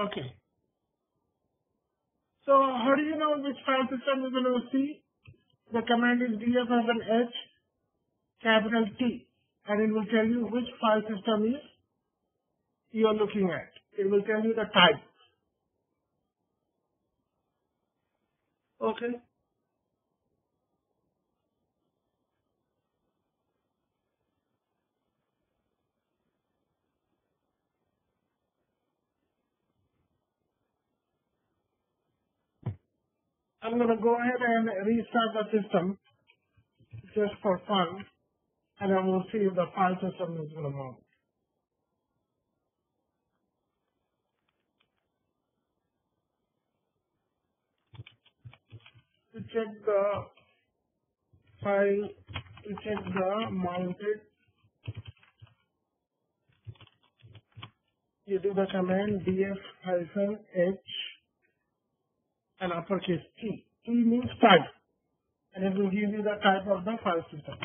[SPEAKER 1] Okay. So how do you know which file system you're going to see? The command is df-h capital T, and it will tell you which file system is you're looking at. It will tell you the type. Okay. I'm going to go ahead and restart the system just for fun, and then we'll see if the file system is going to mount. To check the file, to check the mounted, you do the command df-h and uppercase T. T means type, and it will give you the type of the file system.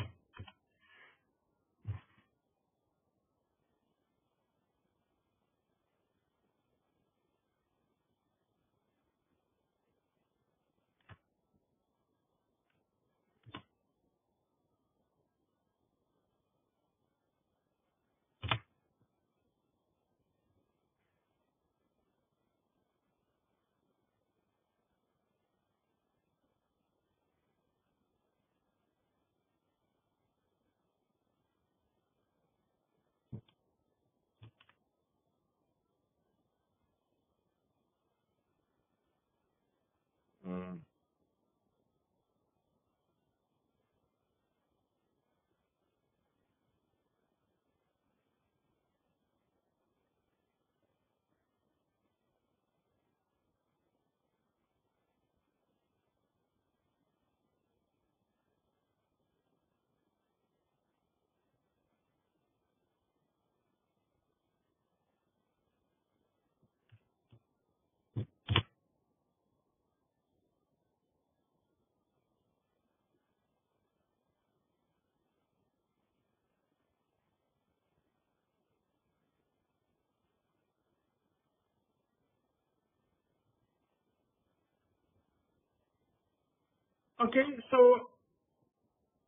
[SPEAKER 1] Okay, so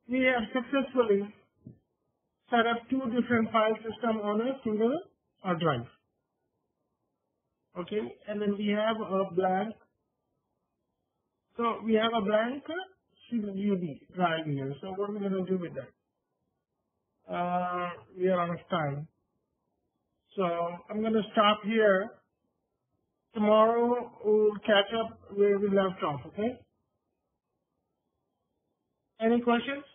[SPEAKER 1] we have successfully set up two different file systems on a single drive. Okay, and then we have a blank. So we have a blank CUD drive here. So what are we going to do with that? We are out of time. So I'm going to stop here. Tomorrow we'll catch up where we left off, okay? Any questions?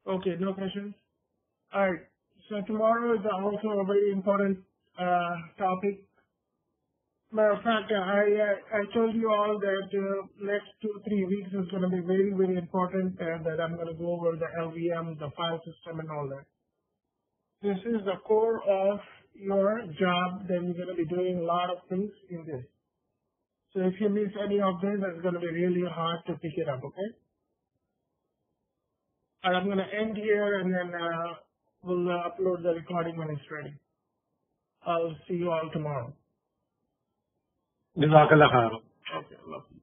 [SPEAKER 1] Okay, no questions. Alright, so tomorrow is also a very important topic. Matter of fact, I told you all that next 2-3 weeks is going to be very, very important, and that I'm going to go over the LVM, the file system and all that. This is the core of your job, then you're going to be doing a lot of things in this. So if you miss any of this, it's going to be really hard to pick it up, okay? And I'm going to end here, and then we'll upload the recording when it's ready. I'll see you all tomorrow.
[SPEAKER 2] Jazakallah khair.
[SPEAKER 1] Okay, love you.